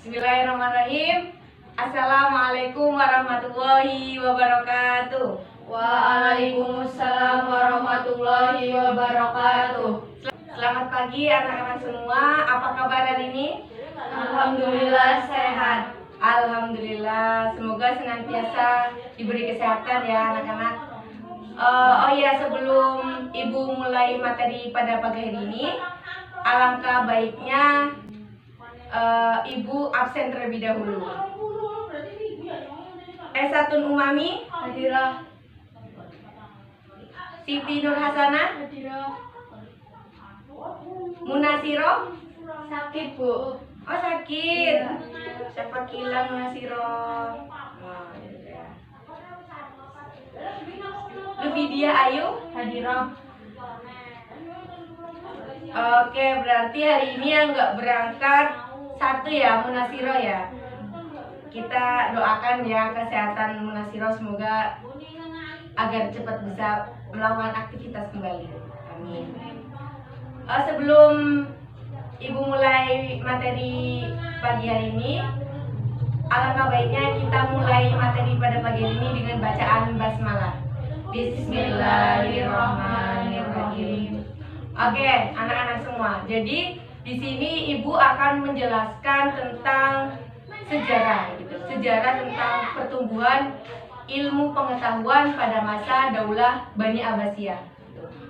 Bismillahirrahmanirrahim. Assalamualaikum warahmatullahi wabarakatuh. Waalaikumsalam warahmatullahi wabarakatuh. Selamat pagi anak-anak semua. Apa kabar hari ini? Alhamdulillah sehat. Alhamdulillah. Semoga senantiasa diberi kesehatan ya anak-anak. Sebelum Ibu mulai materi pada pagi hari ini, alangkah baiknya Ibu absen terlebih dahulu. Esatun Umami Hadirah. Siti Nur Hasanah Hadirah. Munasiro. Sakit, Bu. Oh sakit. Siapa kilang Munasiro? Oh, ya. Lufidia Ayu. Hadirah. Oke, berarti hari ini yang nggak berangkat satu ya, Munasiro ya. Kita doakan ya kesehatan Munasiro, semoga agar cepat bisa melakukan aktivitas kembali. Amin. Sebelum Ibu mulai materi pagi hari ini, alangkah baiknya kita mulai materi pada pagi hari ini dengan bacaan basmalah. Bismillahirrahmanirrahim. Oke, anak-anak semua. Jadi di sini Ibu akan menjelaskan tentang sejarah gitu. Sejarah tentang pertumbuhan ilmu pengetahuan pada masa Daulah Bani Abbasiyah.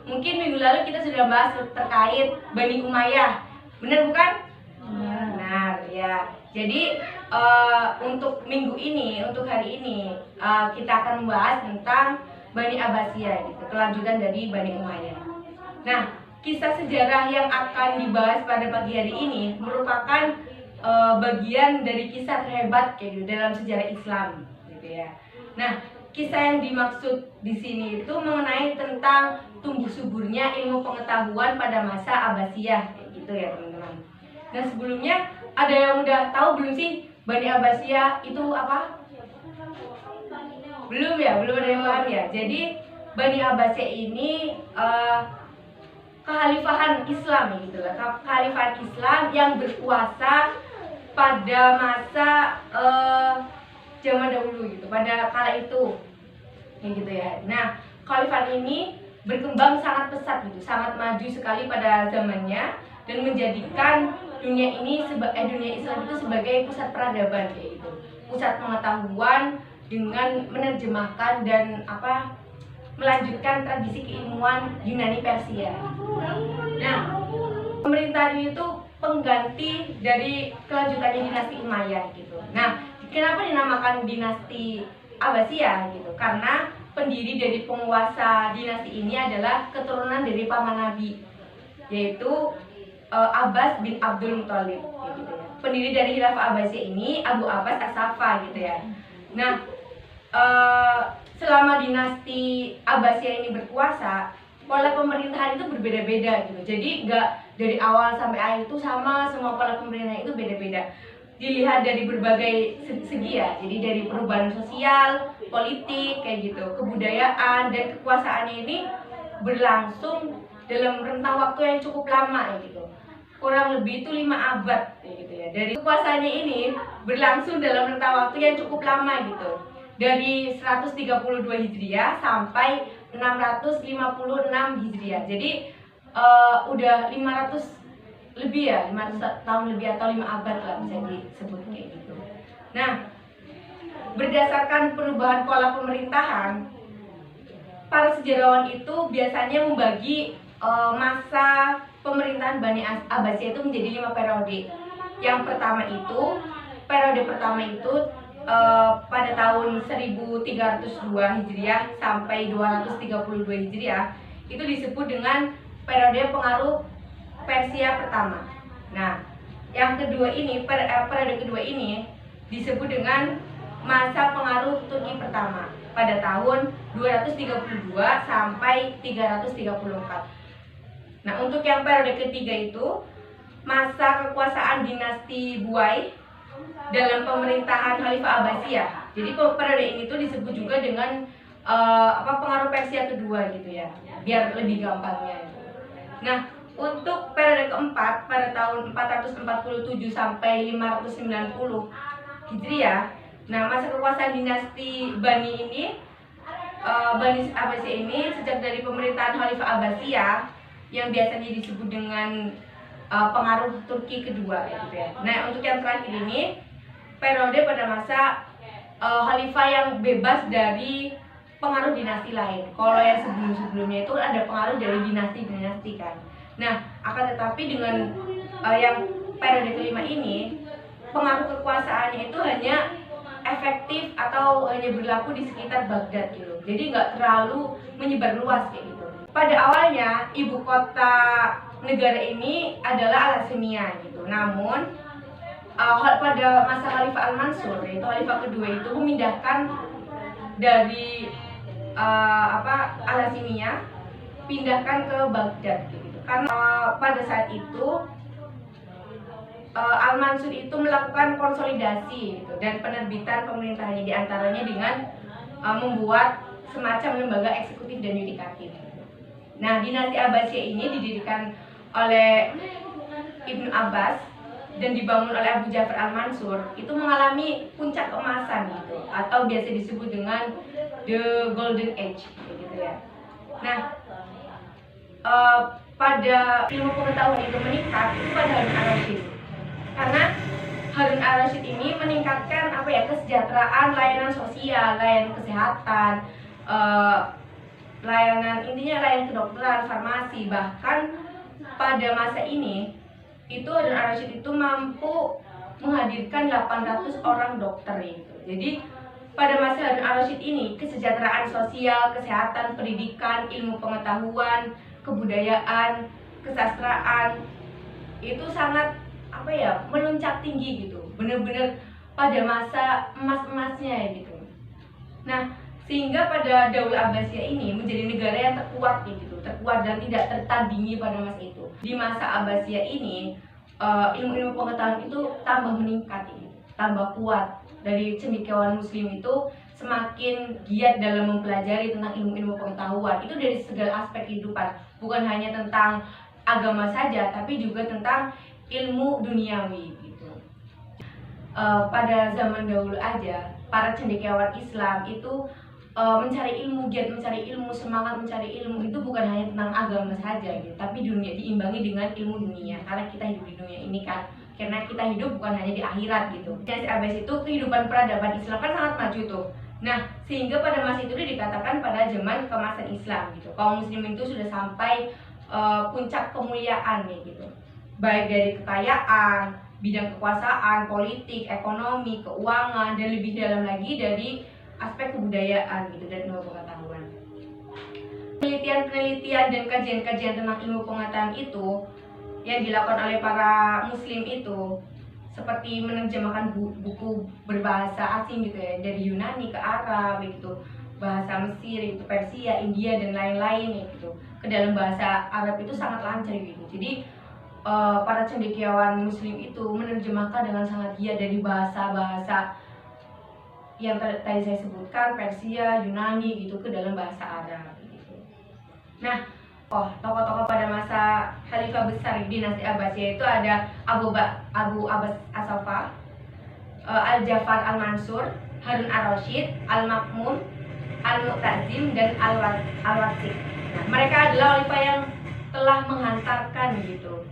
Mungkin minggu lalu kita sudah bahas terkait Bani Umayyah. Benar bukan? Benar ya. Jadi untuk minggu ini, untuk hari ini kita akan membahas tentang Bani Abbasiyah gitu, kelanjutan dari Bani Umayyah. Nah, kisah sejarah yang akan dibahas pada pagi hari ini merupakan bagian dari kisah terhebat gitu dalam sejarah Islam gitu ya. Nah, kisah yang dimaksud di sini itu mengenai tentang tumbuh suburnya ilmu pengetahuan pada masa Abbasiyah kayak gitu ya, teman-teman. Nah, sebelumnya ada yang udah tahu belum sih Bani Abbasiyah itu apa? Belum ya, belum ada yang paham ya. Jadi Bani Abbasiyah ini kekhalifahan Islam gitu lah, kekhalifahan Islam yang berkuasa pada masa zaman dahulu gitu, pada kala itu kayak gitu ya. Nah, kekhalifahan ini berkembang sangat pesat gitu, sangat maju sekali pada zamannya dan menjadikan dunia Islam itu sebagai pusat peradaban kayak gitu, pusat pengetahuan dengan menerjemahkan dan melanjutkan tradisi keilmuan Yunani Persia. Nah, pemerintahan itu pengganti dari kelanjutannya dinasti Umayyah gitu. Nah, kenapa dinamakan dinasti Abbasiyah gitu? Karena pendiri dari penguasa dinasti ini adalah keturunan dari paman Nabi, yaitu Abbas bin Abdul Muthalib gitu ya. Pendiri dari Khilafah Abbasiyah ini Abu Abbas As-Saffah gitu ya. Nah, selama dinasti Abbasiyah ini berkuasa, pola pemerintahan itu berbeda-beda gitu. Jadi nggak dari awal sampai akhir itu sama, semua pola pemerintahan itu beda-beda. Dilihat dari berbagai segi ya. Jadi dari perubahan sosial, politik kayak gitu, kebudayaan dan kekuasaannya ini berlangsung dalam rentang waktu yang cukup lama gitu. Kurang lebih itu 5 abad kayak gitu ya. Dari kekuasaannya ini berlangsung dalam rentang waktu yang cukup lama gitu. Dari 132 Hijriah sampai 656 Hijriah. Jadi udah 500 lebih ya, 500 tahun lebih atau 5 abad lah bisa disebut kayak gitu. Nah, berdasarkan perubahan pola pemerintahan, para sejarawan itu biasanya membagi masa pemerintahan Bani Abbasiyah itu menjadi 5 periode. Yang pertama itu, periode pertama itu pada tahun 1302 Hijriah sampai 232 Hijriah itu disebut dengan periode pengaruh Persia pertama. Nah, yang kedua ini, periode kedua ini disebut dengan masa pengaruh Turki pertama pada tahun 232 sampai 334. Nah, untuk yang periode ketiga itu masa kekuasaan dinasti Buai dalam pemerintahan Khalifah Abbasiyah. Jadi periode ini tuh disebut juga dengan pengaruh Persia kedua gitu ya, biar lebih gampangnya. Nah, Untuk periode keempat pada tahun 447 sampai 590 Hijriah. Nah, masa kekuasaan dinasti Bani ini, Bani Abbasiyah ini sejak dari pemerintahan Khalifah Abbasiyah yang biasanya disebut dengan pengaruh Turki kedua gitu ya. Nah, untuk yang terakhir ini periode pada masa khalifah yang bebas dari pengaruh dinasti lain. Kalau yang sebelum-sebelumnya itu ada pengaruh dari dinasti-dinasti kan. Nah, akan tetapi dengan yang periode kelima ini, pengaruh kekuasaannya itu hanya efektif atau hanya berlaku di sekitar Baghdad gitu. Jadi nggak terlalu menyebar luas kayak gitu. Pada awalnya ibu kota negara ini adalah Al-Hasimiyah gitu. Namun pada masa Khalifah Al-Mansur, yaitu Khalifah kedua itu memindahkan dari Al-Hasimiyah pindahkan ke Baghdad gitu. Karena pada saat itu Al-Mansur itu melakukan konsolidasi gitu, dan penerbitan pemerintahannya diantaranya dengan membuat semacam lembaga eksekutif dan yudikatif. Nah, dinasti Abbasiyah ini didirikan oleh Ibnu Abbas dan dibangun oleh Abu Ja'far Al-Mansur, itu mengalami puncak keemasan gitu, atau biasa disebut dengan the Golden Age gitu ya. Nah, pada ilmu pengetahuan itu meningkat itu pada Harun Ar-Rasyid, karena Harun Ar-Rasyid ini meningkatkan kesejahteraan, layanan sosial, layanan kesehatan, layanan kedokteran, farmasi. Bahkan pada masa ini itu Harun Ar-Rasyid itu mampu menghadirkan 800 orang dokter gitu. Jadi pada masa Harun Ar-Rasyid ini kesejahteraan sosial, kesehatan, pendidikan, ilmu pengetahuan, kebudayaan, kesastraan itu sangat meluncak tinggi gitu. Benar-benar pada masa emas-emasnya gitu. Nah, sehingga pada Daulah Abbasiyah ini menjadi negara yang terkuat gitu, terkuat dan tidak tertandingi pada masa itu. Di masa Abbasiyah ini ilmu-ilmu pengetahuan itu tambah meningkat gitu, tambah kuat. Dari cendekiawan muslim itu semakin giat dalam mempelajari tentang ilmu-ilmu pengetahuan. Itu dari segala aspek kehidupan, bukan hanya tentang agama saja, tapi juga tentang ilmu duniawi gitu. Pada zaman dahulu aja para cendekiawan Islam itu mencari ilmu, giat mencari ilmu, semangat mencari ilmu itu bukan hanya tentang agama saja gitu, tapi dunia diimbangi dengan ilmu dunia. Karena kita hidup di dunia ini kan, karena kita hidup bukan hanya di akhirat gitu. Dinasti Abbas itu kehidupan peradaban Islam kan sangat maju tuh. Nah, sehingga pada masa itu dikatakan pada zaman keemasan Islam gitu, kaum muslimin itu sudah sampai puncak kemuliaan gitu, baik dari kekayaan, bidang kekuasaan, politik, ekonomi, keuangan, dan lebih dalam lagi dari aspek kebudayaan gitu dan ilmu pengetahuan. Penelitian-penelitian dan kajian-kajian tentang ilmu pengetahuan itu yang dilakukan oleh para muslim itu seperti menerjemahkan buku berbahasa asing gitu ya, dari Yunani ke Arab gitu, bahasa Mesir itu Persia, India dan lain-lain gitu, ke dalam bahasa Arab itu sangat lancar gitu. Jadi para cendekiawan muslim itu menerjemahkan dengan sangat giat dari bahasa-bahasa yang tadi saya sebutkan, Persia, Yunani gitu, ke dalam bahasa Arab gitu. Nah, tokoh-tokoh pada masa Khalifah besar dinasti Abbasiyah itu ada Abu Abbas As-Saffah, Al-Ja'far Al-Mansur, Harun Ar-Rasyid, Al-Ma'mun, Al-Mu'tazim, dan Al-Wasik. Nah, mereka adalah khalifah yang telah menghantarkan gitu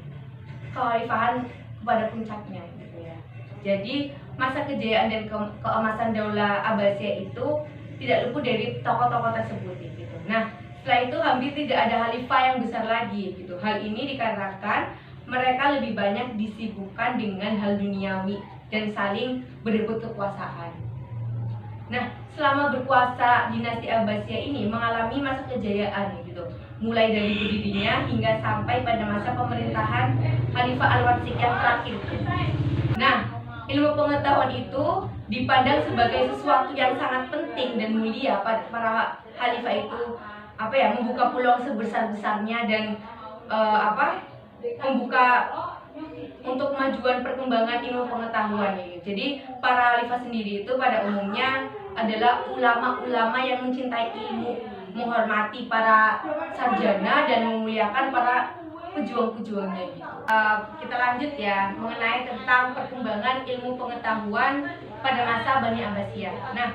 kekhalifahan kepada puncaknya gitu ya. Jadi masa kejayaan dan keemasan Daulah Abbasiyah itu tidak luput dari tokoh-tokoh tersebut gitu. Nah, setelah itu hampir tidak ada khalifah yang besar lagi gitu. Hal ini dikarenakan mereka lebih banyak disibukkan dengan hal duniawi dan saling berebut kekuasaan. Nah, selama berkuasa dinasti Abbasiyah ini mengalami masa kejayaan gitu, mulai dari berdirinya hingga sampai pada masa pemerintahan Khalifah Al-Wasik yang terakhir. Nah, ilmu pengetahuan itu dipandang sebagai sesuatu yang sangat penting dan mulia. Para khalifah itu membuka peluang sebesar-besarnya dan membuka untuk kemajuan perkembangan ilmu pengetahuan gitu. Jadi para khalifah sendiri itu pada umumnya adalah ulama-ulama yang mencintai ilmu, menghormati para sarjana dan memuliakan para pejuang-pejuangnya gitu. Kita lanjut ya mengenai tentang perkembangan ilmu pengetahuan pada masa Bani Abbasiyah. Nah,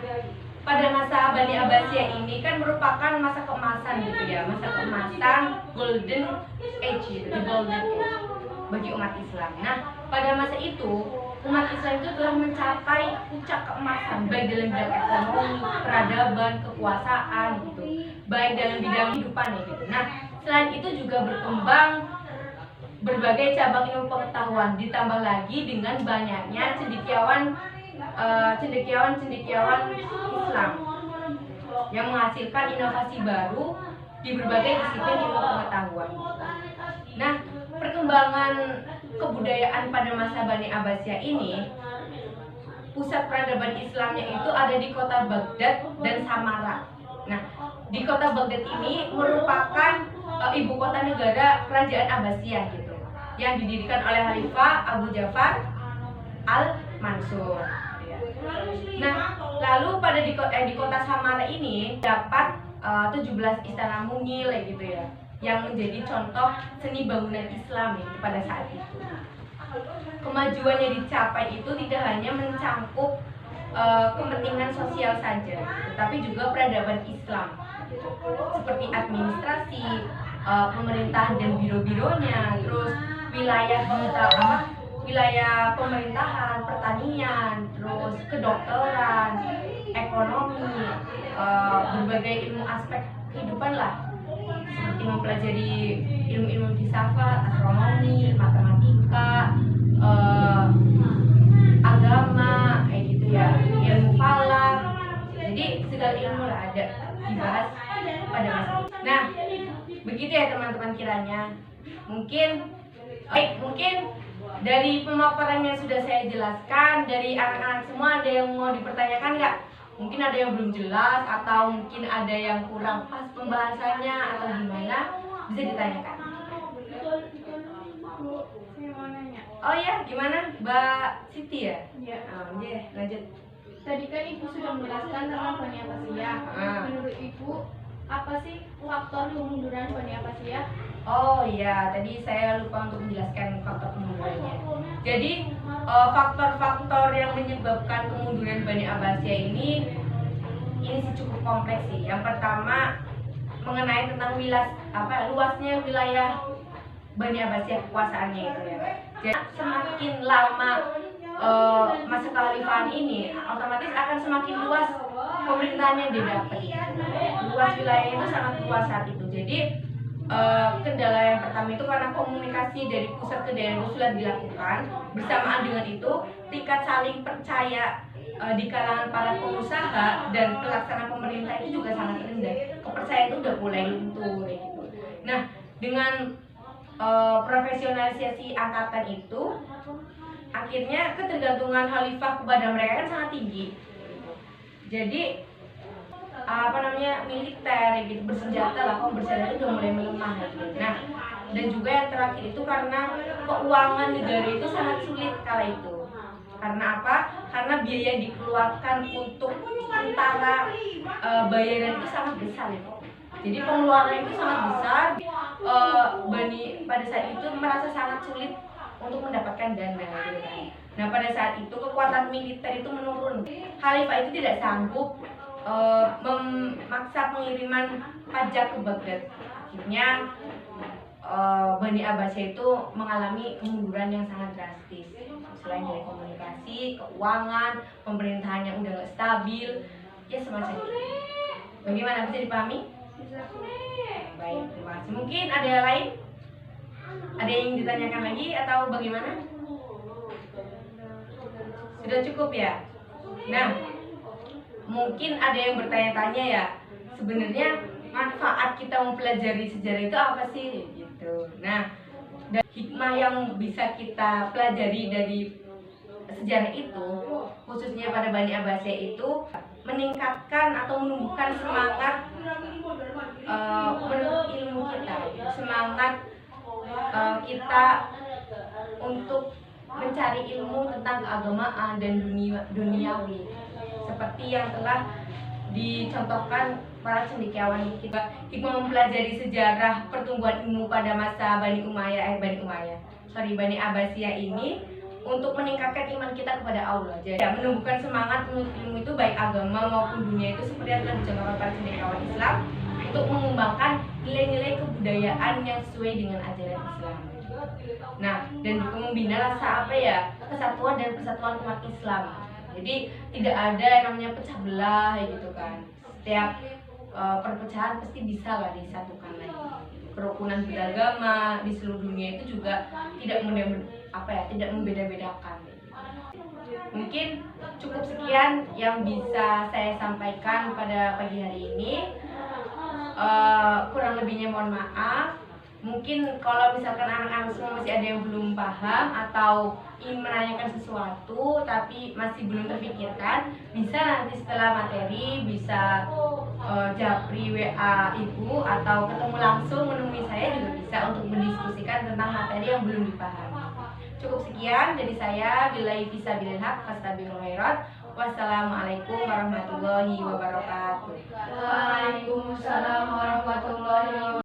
pada masa Bani Abbasiyah ini kan merupakan masa keemasan gitu ya, masa keemasan golden age gitu, the golden age bagi umat Islam. Nah, pada masa itu umat Islam itu telah mencapai puncak keemasan baik dalam bidang ekonomi, peradaban, kekuasaan gitu, baik dalam bidang kehidupan ya gitu. Nah, selain itu juga berkembang berbagai cabang ilmu pengetahuan, ditambah lagi dengan banyaknya cendekiawan Islam yang menghasilkan inovasi baru di berbagai disiplin ilmu pengetahuan. Nah, perkembangan kebudayaan pada masa Bani Abbasiyah ini, pusat peradaban Islamnya itu ada di kota Baghdad dan Samarra. Nah, di kota Baghdad ini merupakan ibu kota negara kerajaan Abbasiyah gitu, yang didirikan oleh Khalifah Abu Ja'far Al-Mansur. Nah, lalu pada di kota Samarra ini dapat 17 istana mungil gitu ya, yang menjadi contoh seni bangunan Islam ya, pada saat itu. Kemajuan yang dicapai itu tidak hanya mencangkup kepentingan sosial saja, tetapi juga peradaban Islam gitu. Seperti administrasi, pemerintahan dan biro-bironya, terus wilayah pemerintahan, pertanian, terus kedokteran, ekonomi, berbagai ilmu aspek kehidupan lah, seperti mempelajari ilmu-ilmu filsafat, astronomi, matematika, agama, kayak gitu ya, ilmu falak. Jadi segala ilmu lah ada dibahas pada masa itu. Nah, begitu ya teman-teman kiranya. Mungkin dari pemaparan yang sudah saya jelaskan, dari anak-anak semua ada yang mau dipertanyakan nggak? Mungkin ada yang belum jelas atau mungkin ada yang kurang pas pembahasannya atau gimana, bisa ditanyakan. Oh ya, gimana Mbak Siti ya? Iya. Lanjut. Tadi kan Ibu sudah menjelaskan tentang Bani Abbasiyah. Menurut Ibu, apa sih faktor kemunduran Bani Abbasiyah? Oh iya, tadi saya lupa untuk menjelaskan faktor kemundurannya. Jadi faktor-faktor yang menyebabkan kemunduran Bani Abbasiyah ini cukup kompleks sih. Yang pertama mengenai tentang luasnya wilayah Bani Abbasiyah, kekuasaannya itu ya. Jadi semakin lama masa kekhalifahan ini, otomatis akan semakin luas pemerintahan yang didapat. Luas wilayah itu sangat luas saat itu. Jadi kendala yang pertama itu karena komunikasi dari pusat ke daerah itu sudah dilakukan. Bersamaan dengan itu, tingkat saling percaya di kalangan para pengusaha dan pelaksana pemerintah itu juga sangat rendah. Kepercayaan itu udah mulai luntur gitu. Nah, dengan profesionalisasi angkatan itu, akhirnya ketergantungan khalifah kepada mereka kan sangat tinggi. Jadi militer gitu, bersenjata lah, bersenjata itu udah mulai melemah gitu. Nah, dan juga yang terakhir itu karena keuangan negara itu sangat sulit kala itu. Karena apa? Karena biaya dikeluarkan untuk sementara bayaran itu sangat besar gitu. Jadi pengeluaran itu sangat besar. Pada saat itu merasa sangat sulit untuk mendapatkan dana gitu kan. Nah, pada saat itu kekuatan militer itu menurun. Khalifah itu tidak sanggup memaksa pengiriman pajak ke Baghdad. Akhirnya Bani Abbasiyah itu mengalami kemunduran yang sangat drastis. Selain dari komunikasi, keuangan, pemerintahan yang udah gak stabil, ya semacam itu. Bagaimana, bisa dipahami? Bisa. Baik, terima kasih. Mungkin ada yang lain? Ada yang ditanyakan lagi atau bagaimana? Sudah cukup ya? Nah, mungkin ada yang bertanya-tanya ya, sebenarnya manfaat kita mempelajari sejarah itu apa sih gitu. Nah, dan hikmah yang bisa kita pelajari dari sejarah itu, khususnya pada Bani Abbasiyah itu, meningkatkan atau menumbuhkan semangat menuntut ilmu kita, semangat kita untuk mencari ilmu tentang keagamaan dan duniawi, seperti yang telah dicontohkan para cendekiawan kita. Hikmah mempelajari sejarah pertumbuhan ilmu pada masa Bani Abbasiyah ini untuk meningkatkan iman kita kepada Allah. Jadi menumbuhkan semangat menuntut ilmu itu baik agama maupun dunia itu seperti yang telah dicontohkan para cendekiawan Islam untuk mengembangkan nilai-nilai kebudayaan yang sesuai dengan ajaran Islam. Nah, dan juga membina rasa kesatuan dan persatuan umat Islam. Jadi tidak ada yang namanya pecah belah gitu kan. Setiap perpecahan pasti bisa lah disatukan lagi. Kerukunan beragama di seluruh dunia itu juga tidak membeda-bedakan. Mungkin cukup sekian yang bisa saya sampaikan pada pagi hari ini. Kurang lebihnya mohon maaf. Mungkin kalau misalkan anak-anak semua masih ada yang belum paham atau ingin menanyakan sesuatu tapi masih belum terpikirkan, bisa nanti setelah materi bisa japri WA ibu atau ketemu langsung menemui saya juga bisa untuk mendiskusikan tentang materi yang belum dipahami. Cukup sekian dari saya. Billahi fisabilil haq fastabiqul khairat. Wassalamualaikum warahmatullahi wabarakatuh. Waalaikumsalam